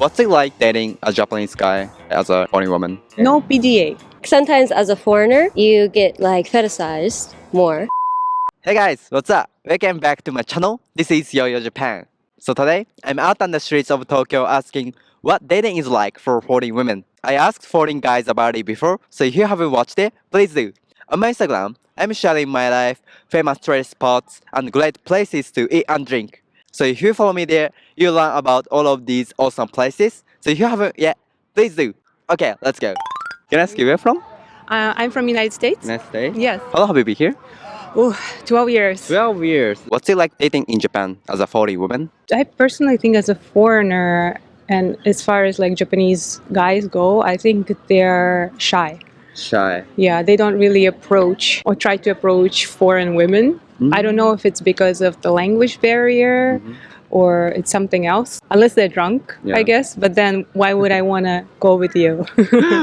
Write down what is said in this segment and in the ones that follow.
What's it like dating a Japanese guy as a foreign woman? No PDA. Sometimes as a foreigner, you get like fetishized more. Hey guys, what's up? Welcome back to my channel. This is Yo-Yo Japan. So today, I'm out on the streets of Tokyo asking what dating is like for foreign women. I asked foreign guys about it before, so if you haven't watched it, please do. On my Instagram, I'm sharing my life, famous tourist spots, and great places to eat and drink. So if you follow me there, you'll learn about all of these awesome places. So if you haven't yet, please do. Okay, let's go. Can I ask you where from? I'm from United States. United States? Yes. How long have you been here? Oh, 12 years. 12 years. What's it like dating in Japan as a foreign woman? I personally think as a foreigner, and as far as like Japanese guys go, I think they're shy. Shy. Yeah, they don't really approach or try to approach foreign women. I don't know if it's because of the language barrier or it's something else. Unless they're drunk, Yeah. I guess. But then why would I want to go with you?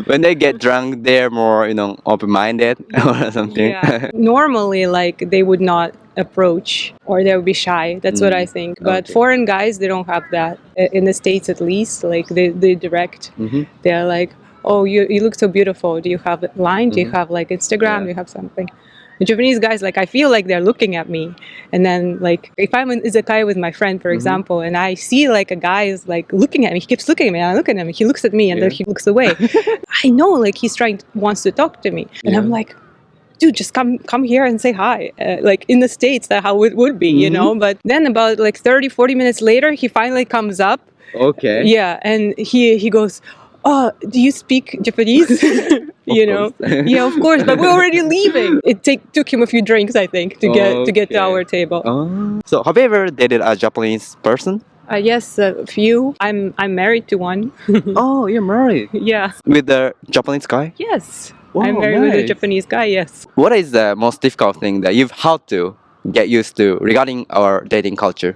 When they get drunk, they're more, open-minded or something. Yeah. Normally, like they would not approach or they would be shy. That's what I think. But Okay. foreign guys, they don't have that. In the States, at least, like they direct. They're like, "Oh, you look so beautiful. Do you have a line? Do you have like Instagram? Yeah. Do you have something?" The Japanese guys, like I feel like they're looking at me, and then like if I'm in izakaya with my friend, for example, and I see like a guy is like looking at me, he keeps looking at me, and I look at him, he looks at me, and then Yeah. he looks away. I know like he's wants to talk to me, and I'm Yeah. like, dude, just come here and say hi. Like in the States, that's how it would be, you know? But then about like 30, 40 minutes later, he finally comes up. Okay. Yeah, and he goes, "Oh, do you speak Japanese?" You know? course. Yeah, of course, but we're already leaving. It took him a few drinks, I think, to get to Okay. our table. So have you ever dated a Japanese person? Yes, a few. I'm married to one. Oh, you're married. Yeah. With the Japanese guy? Yes. Wow, I'm married with a nice. Japanese guy, yes. What is the most difficult thing that you've had to get used to regarding our dating culture?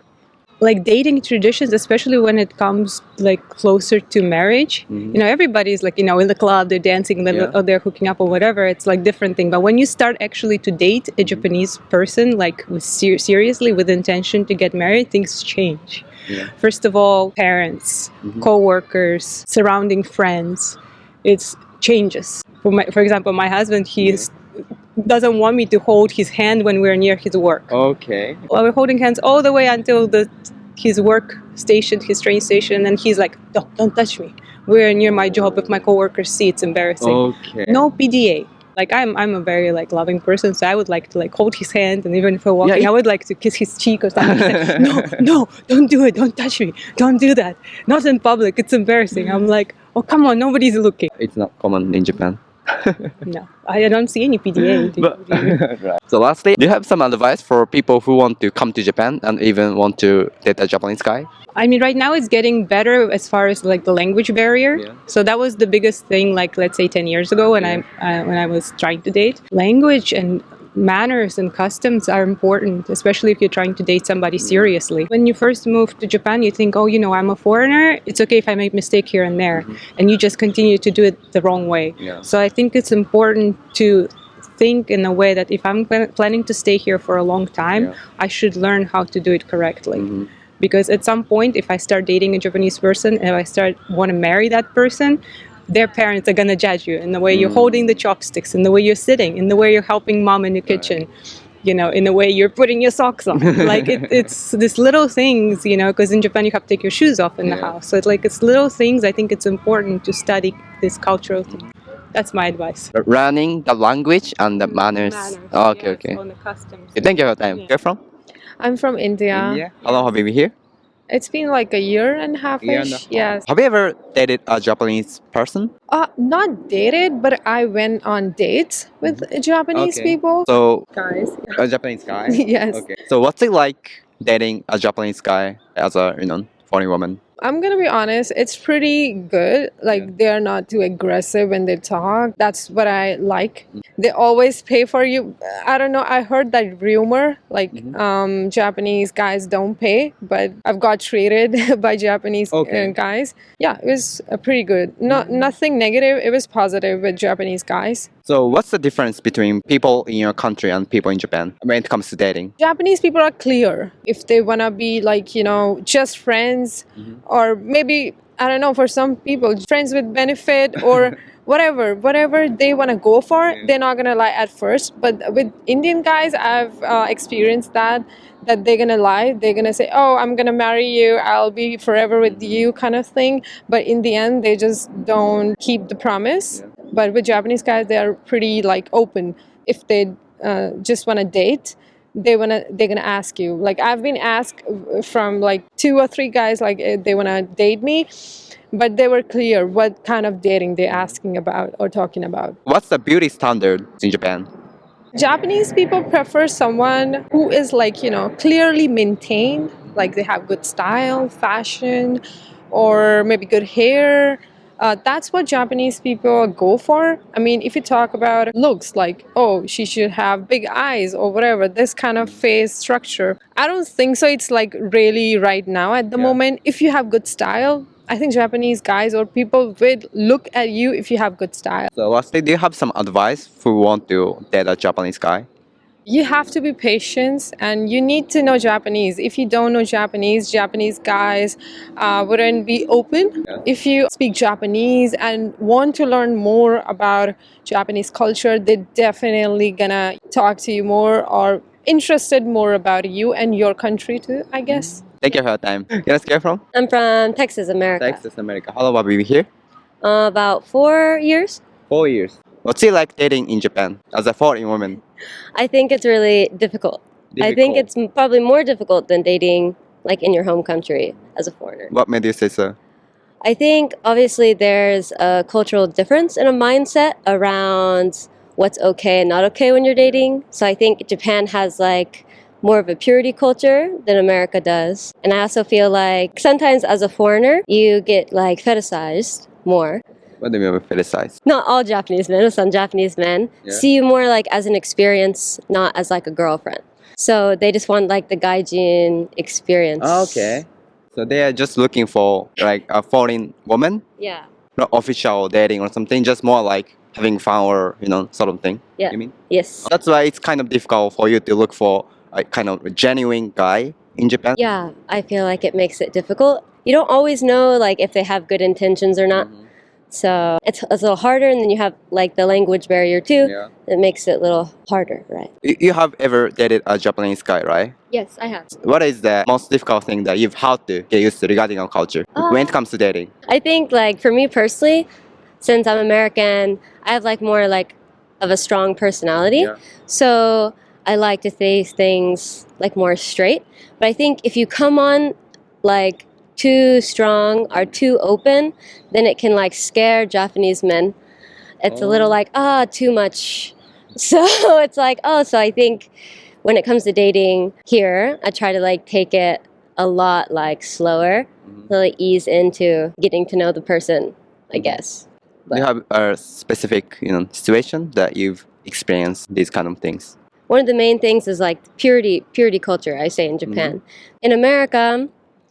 Like dating traditions, especially when it comes like closer to marriage, you know, everybody's like, you know, in the club, they're dancing, then Yeah. or they're hooking up or whatever. It's like different thing. But when you start actually to date a Japanese person, like with seriously with intention to get married, things change. Yeah. First of all, parents, co-workers, surrounding friends, it's changes. For example, my husband, doesn't want me to hold his hand when we're near his work. Okay. Well, we're holding hands all the way until his work station, his train station, and he's like, don't touch me. We're near my job. If my coworkers see, it's embarrassing. Okay. No PDA. Like I'm a very like loving person, so I would like to like hold his hand, and even if we're walking, Yeah, I would like to kiss his cheek or something. He's like, no, don't do it, don't touch me, don't do that. Not in public, it's embarrassing. I'm like, oh come on, nobody's looking. It's not common in Japan. No, I don't see any PDA. Do you? Right. So lastly, do you have some advice for people who want to come to Japan and even want to date a Japanese guy? I mean, right now it's getting better as far as like the language barrier. Yeah. So that was the biggest thing, like let's say 10 years ago when I was trying to date. Language and manners and customs are important, especially if you're trying to date somebody seriously. When you first move to Japan, you think, oh, you know, I'm a foreigner. It's okay if I make mistake here and there, and you just continue to do it the wrong way. Yeah. So I think it's important to think in a way that if I'm planning to stay here for a long time, Yeah. I should learn how to do it correctly. Because at some point, if I start dating a Japanese person, if I want to marry that person, their parents are going to judge you in the way you're holding the chopsticks, in the way you're sitting, in the way you're helping mom in the kitchen, you know, in the way you're putting your socks on. Like it's these little things, you know, because in Japan you have to take your shoes off in the Yeah. house. So it's little things. I think it's important to study this cultural thing. That's my advice. Learning the language and the manners. Oh, okay, yes, okay. on the customs. Okay, thank you for your time. Yeah. Where from? I'm from India. India. How long have you been here? It's been like a year and a half-ish. Year and a half. Yes. Have you ever dated a Japanese person? Not dated, but I went on dates with Japanese Okay. people. So Guys. a Japanese guy. Yes. Okay. So what's it like dating a Japanese guy as a foreign woman? I'm gonna be honest, it's pretty good. Like they're not too aggressive when they talk. That's what I like. They always pay for you. I don't know, I heard that rumor, like Japanese guys don't pay, but I've got treated by Japanese Okay. guys. Yeah, it was pretty good. Nothing negative, it was positive with Japanese guys. So what's the difference between people in your country and people in Japan when it comes to dating? Japanese people are clear. If they wanna be like, you know, just friends or maybe I don't know, for some people, friends with benefit or whatever they want to go for, they're not gonna lie at first. But with Indian guys, I've experienced that they're gonna lie. They're gonna say, "Oh, I'm gonna marry you. I'll be forever with you," kind of thing. But in the end, they just don't keep the promise. But with Japanese guys, they are pretty like open. If they just want to date, they're gonna ask you. Like I've been asked from like 2 or 3 guys, like they want to date me, but they were clear what kind of dating they're asking about or talking about. What's the beauty standard in Japan? Japanese people prefer someone who is like, clearly maintained, like they have good style, fashion, or maybe good hair. That's what Japanese people go for. I mean, if you talk about looks, like, oh, she should have big eyes or whatever, this kind of face structure, I don't think so. It's like really right now at the moment. If you have good style, I think Japanese guys or people will look at you if you have good style. So, lastly, do you have some advice who want to date a Japanese guy? You have to be patient and you need to know Japanese. If you don't know Japanese guys wouldn't be open. If you speak Japanese and want to learn more about Japanese culture, they're definitely gonna talk to you more or interested more about you and your country too, I guess. Thank you for your time. Can I get from? I'm from Texas, America. Texas, America. How long have you been here? About 4 years. 4 years. What's it like dating in Japan as a foreign woman? I think it's really difficult. I think it's probably more difficult than dating like in your home country as a foreigner. What made you say so? I think obviously there's a cultural difference in a mindset around what's okay and not okay when you're dating. So I think Japan has like more of a purity culture than America does. And I also feel like sometimes as a foreigner, you get like fetishized more. What do you mean by fetishized? Not all Japanese men, some Japanese men see you more like as an experience, not as like a girlfriend. So they just want like the gaijin experience. Okay. So they are just looking for like a foreign woman, Yeah. not official dating or something, just more like having fun or, sort of thing. Yeah. You mean? Yes. That's why it's kind of difficult for you to look for a kind of genuine guy in Japan. Yeah, I feel like it makes it difficult. You don't always know like if they have good intentions or not. So it's a little harder, and then you have like the language barrier too. Yeah. That makes it a little harder, right? You have ever dated a Japanese guy, right? Yes, I have. What is the most difficult thing that you've had to get used to regarding our culture when it comes to dating? I think like for me personally, since I'm American, I have like more like of a strong personality. Yeah. So I like to say things like more straight. But I think if you come on like too strong or too open, then it can like scare Japanese men. It's a little like, too much. So it's like, so I think when it comes to dating here, I try to like take it a lot like slower, really ease into getting to know the person, I guess. Do you have a specific, situation that you've experienced these kind of things? One of the main things is like purity culture, I say in Japan. In America,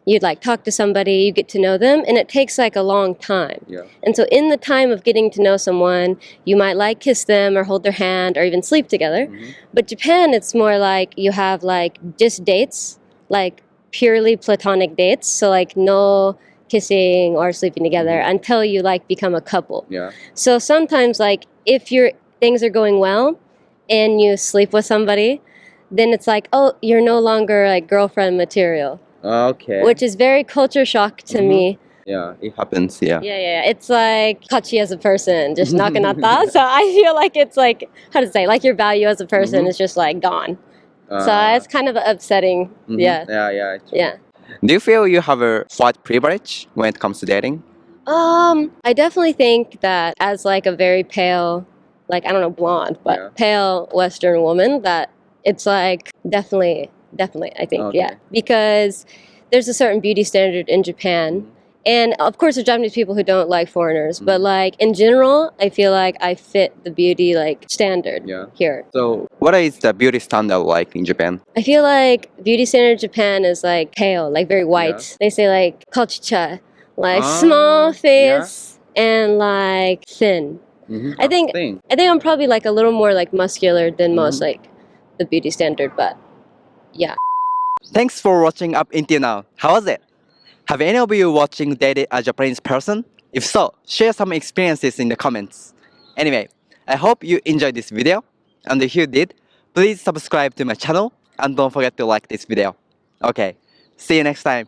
you'd like talk to somebody, you get to know them, and it takes like a long time. Yeah. And so in the time of getting to know someone, you might like kiss them or hold their hand or even sleep together. But Japan, it's more like you have like just dates, like purely platonic dates. So like no kissing or sleeping together until you like become a couple. Yeah. So sometimes like if your things are going well and you sleep with somebody, then it's like, oh, you're no longer like girlfriend material. Okay. Which is very culture shock to me. Yeah, it happens. Yeah. Yeah. It's like kachi as a person, just nakanata. So I feel like it's like, how to say, like your value as a person is just like gone. So it's kind of upsetting. Yeah. Yeah. Yeah. Do you feel you have a white privilege when it comes to dating? I definitely think that as like a very pale, like I don't know, blonde, but pale Western woman, that it's like definitely, I think, yeah. Because there's a certain beauty standard in Japan. And of course, there's Japanese people who don't like foreigners, but like in general, I feel like I fit the beauty like standard here. So, what is the beauty standard like in Japan? I feel like beauty standard in Japan is like pale, like very white. They say like kochicha, like small face and like thin. I think I'm probably like a little more like muscular than most like the beauty standard, but yeah. Thanks for watching up until now. How was it? Have any of you watching dated a Japanese person? If so, share some experiences in the comments. Anyway, I hope you enjoyed this video, and if you did, please subscribe to my channel and don't forget to like this video. Okay, see you next time.